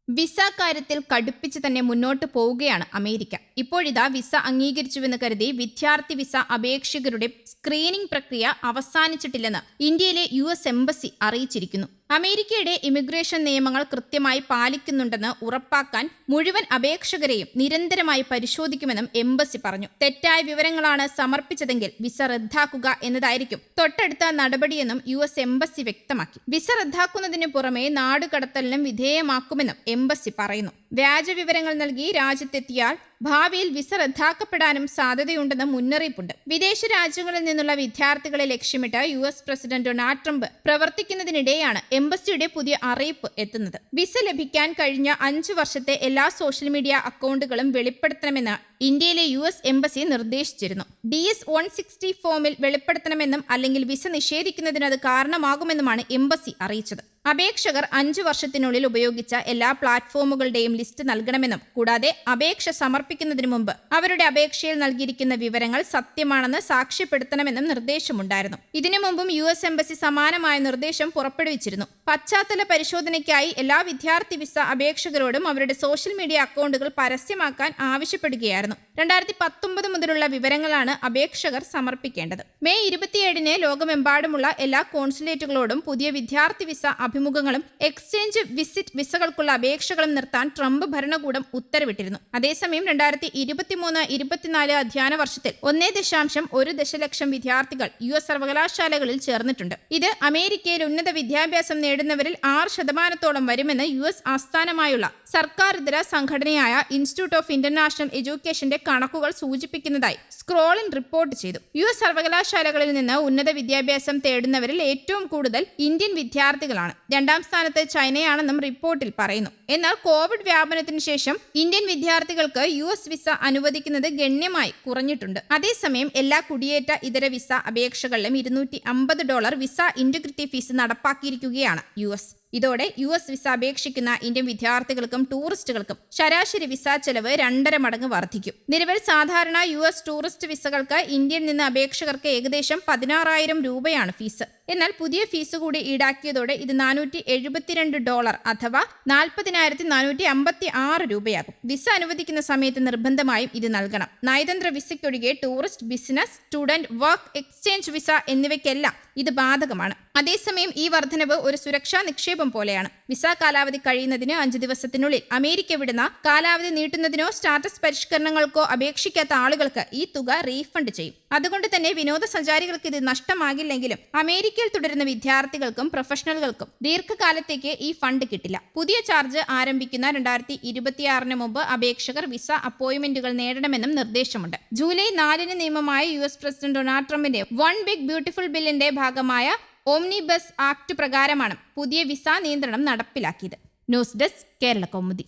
Visa കാര്യത്തിൽ കടുപ്പിച്ച് തന്നെ മുന്നോട്ട് പോവുകയാണ് അമേരിക്ക. ഇപ്പോഴിതാ വിസ അംഗീകരിച്ചുവെന്ന് കരുതി വിദ്യാർത്ഥി വിസ അപേക്ഷകരുടെ സ്ക്രീനിംഗ് പ്രക്രിയ അവസാനിച്ചിട്ടില്ലെന്ന് ഇന്ത്യയിലെ US എംബസി അറിയിച്ചിരിക്കുന്നു. അമേരിക്കയുടെ ഇമിഗ്രേഷൻ നിയമങ്ങൾ കൃത്യമായി പാലിക്കുന്നുണ്ടെന്ന് ഉറപ്പാക്കാൻ മുഴുവൻ അപേക്ഷകരെയും നിരന്തരമായി പരിശോധിക്കുമെന്നും എംബസി പറഞ്ഞു. തെറ്റായ വിവരങ്ങളാണ് സമർപ്പിച്ചതെങ്കിൽ വിസ റദ്ദാക്കുക എന്നതായിരിക്കും തൊട്ടടുത്ത നടപടിയെന്നും US എംബസി വ്യക്തമാക്കി. വിസ റദ്ദാക്കുന്നതിന് പുറമെ നാടുകടത്തലിനും വിധേയമാക്കുമെന്നും എംബസി പറയുന്നു. വ്യാജ വിവരങ്ങൾ നൽകി രാജ്യത്തെത്തിയാൽ ഭാവിയിൽ വിസ റദ്ദാക്കപ്പെടാനും സാധ്യതയുണ്ടെന്ന് മുന്നറിയിപ്പുണ്ട്. വിദേശ രാജ്യങ്ങളിൽ നിന്നുള്ള വിദ്യാർത്ഥികളെ ലക്ഷ്യമിട്ട് US പ്രസിഡന്റ് ഡൊണാൾഡ് ട്രംപ് പ്രവർത്തിക്കുന്നതിനിടെയാണ് എംബസിയുടെ പുതിയ അറിയിപ്പ് എത്തുന്നത്. വിസ ലഭിക്കാൻ കഴിഞ്ഞ 5 വർഷത്തെ എല്ലാ സോഷ്യൽ മീഡിയ അക്കൗണ്ടുകളും വെളിപ്പെടുത്തണമെന്ന് ഇന്ത്യയിലെ US എംബസി നിർദ്ദേശിച്ചിരുന്നു. DS-160 ഫോമിൽ വെളിപ്പെടുത്തണമെന്നും അല്ലെങ്കിൽ വിസ നിഷേധിക്കുന്നതിന് അത് കാരണമാകുമെന്നുമാണ് എംബസി അറിയിച്ചത്. അപേക്ഷകർ 5 വർഷത്തിനുള്ളിൽ ഉപയോഗിച്ച എല്ലാ പ്ലാറ്റ്ഫോമുകളുടെയും ലിസ്റ്റ് നൽകണമെന്നും കൂടാതെ അപേക്ഷ സമർപ്പിക്കുന്നതിന് മുമ്പ് അവരുടെ അപേക്ഷയിൽ നൽകിയിരിക്കുന്ന വിവരങ്ങൾ സത്യമാണെന്ന് സാക്ഷ്യപ്പെടുത്തണമെന്നും നിർദ്ദേശമുണ്ടായിരുന്നു. ഇതിനു മുമ്പും US എംബസി സമാനമായ നിർദ്ദേശം പുറപ്പെടുവിച്ചിരുന്നു. പശ്ചാത്തല പരിശോധനയ്ക്കായി എല്ലാ വിദ്യാർത്ഥി വിസ അപേക്ഷകരോടും അവരുടെ സോഷ്യൽ മീഡിയ അക്കൗണ്ടുകൾ പരസ്യമാക്കാൻ ആവശ്യപ്പെടുകയായിരുന്നു. 2019 മുതലുള്ള വിവരങ്ങളാണ് അപേക്ഷകർ സമർപ്പിക്കേണ്ടത്. മെയ് 27-ന് ലോകമെമ്പാടുമുള്ള എല്ലാ കോൺസുലേറ്റുകളോടും പുതിയ വിദ്യാർത്ഥി വിസ അഭിമുഖങ്ങളും എക്സ്ചേഞ്ച് വിസിറ്റ് വിസകൾക്കുള്ള അപേക്ഷകളും നിർത്താൻ ട്രംപ് ഭരണകൂടം ഉത്തരവിട്ടിരുന്നു. അതേസമയം 2023-24 അധ്യയന വർഷത്തിൽ 1.1 ദശലക്ഷം വിദ്യാർത്ഥികൾ US സർവകലാശാലകളിൽ ചേർന്നിട്ടുണ്ട്. ഇത് അമേരിക്കയിൽ ഉന്നത വിദ്യാഭ്യാസം നേടുന്നവരിൽ 6% വരുമെന്ന് US ആസ്ഥാനമായുള്ള സർക്കാരിതര സംഘടനയായ ഇൻസ്റ്റിറ്റ്യൂട്ട് ഓഫ് ഇന്റർനാഷണൽ എഡ്യൂക്കേഷന്റെ കണക്കുകൾ സൂചിപ്പിക്കുന്നതായി സ്ക്രോളിൻ റിപ്പോർട്ട് ചെയ്തു. US സർവകലാശാലകളിൽ നിന്ന് ഉന്നത വിദ്യാഭ്യാസം തേടുന്നവരിൽ ഏറ്റവും കൂടുതൽ ഇന്ത്യൻ വിദ്യാർത്ഥികളാണ്. 2ാം സ്ഥാനത്ത് ചൈനയാണെന്നും റിപ്പോർട്ടിൽ പറയുന്നു. എന്നാൽ കോവിഡ് വ്യാപനത്തിന് ശേഷം ഇന്ത്യൻ വിദ്യാർത്ഥികൾക്ക് US വിസ അനുവദിക്കുന്നത് ഗണ്യമായി കുറഞ്ഞിട്ടുണ്ട്. അതേസമയം എല്ലാ കുടിയേറ്റ ഇതര വിസ അപേക്ഷകളിലും $250 വിസ ഇന്റഗ്രിറ്റി ഫീസ് നടപ്പാക്കിയിരിക്കുകയാണ് US. ഇതോടെ US വിസ അപേക്ഷിക്കുന്ന ഇന്ത്യൻ വിദ്യാർത്ഥികൾക്കും ടൂറിസ്റ്റുകൾക്കും ശരാശരി വിസ ചെലവ് 2.5 മടങ്ങ് വർദ്ധിക്കും. നിലവിൽ സാധാരണ US ടൂറിസ്റ്റ് വിസകൾക്ക് ഇന്ത്യയിൽ നിന്ന് അപേക്ഷകർക്ക് ഏകദേശം 16,000 രൂപയാണ് ഫീസ്. എന്നാൽ പുതിയ ഫീസ് കൂടി ഈടാക്കിയതോടെ ഇത് $472 അഥവാ 40,456 രൂപയാകും. വിസ അനുവദിക്കുന്ന സമയത്ത് നിർബന്ധമായും ഇത് നൽകണം. നയതന്ത്ര വിസയ്ക്കൊഴികെ tourist, business, student, work, exchange visa എന്നിവയ്ക്കെല്ലാം ഇത് ബാധകമാണ്. അതേസമയം ഈ വർധനവ് ഒരു സുരക്ഷാ നിക്ഷേപം പോലെയാണ്. വിസ കാലാവധി കഴിയുന്നതിന് 5 ദിവസത്തിനുള്ളിൽ അമേരിക്ക വിടുന്ന കാലാവധി നീട്ടുന്നതിനോ സ്റ്റാറ്റസ് പരിഷ്കരണങ്ങൾക്കോ അപേക്ഷിക്കാത്ത ആളുകൾക്ക് ഈ തുക റീഫണ്ട് ചെയ്യും. അതുകൊണ്ട് തന്നെ വിനോദസഞ്ചാരികൾക്ക് ഇത് നഷ്ടമാകില്ലെങ്കിലും അമേരിക്കയിൽ തുടരുന്ന വിദ്യാർത്ഥികൾക്കും പ്രൊഫഷണലുകൾക്കും ദീർഘകാലത്തേക്ക് ഈ ഫണ്ട് കിട്ടില്ല. പുതിയ ചാർജ് ആരംഭിക്കുന്ന 2026 മുമ്പ് അപേക്ഷകർ വിസ അപ്പോയിന്റ്മെന്റുകൾ നേടണമെന്നും നിർദ്ദേശമുണ്ട്. ജൂലൈ 4-ന് നിയമമായ US പ്രസിഡന്റ് ഡൊണാൾഡ് ട്രംപിന്റെ വൺ ബിഗ് ബ്യൂട്ടിഫുൾ ബില്ലിന്റെ ഭാഗമായ ഓംനിബസ് ആക്ട് പ്രകാരമാണ് പുതിയ വിസ നിയന്ത്രണം നടപ്പിലാക്കിയത്. News desk Kerala Kaumudi.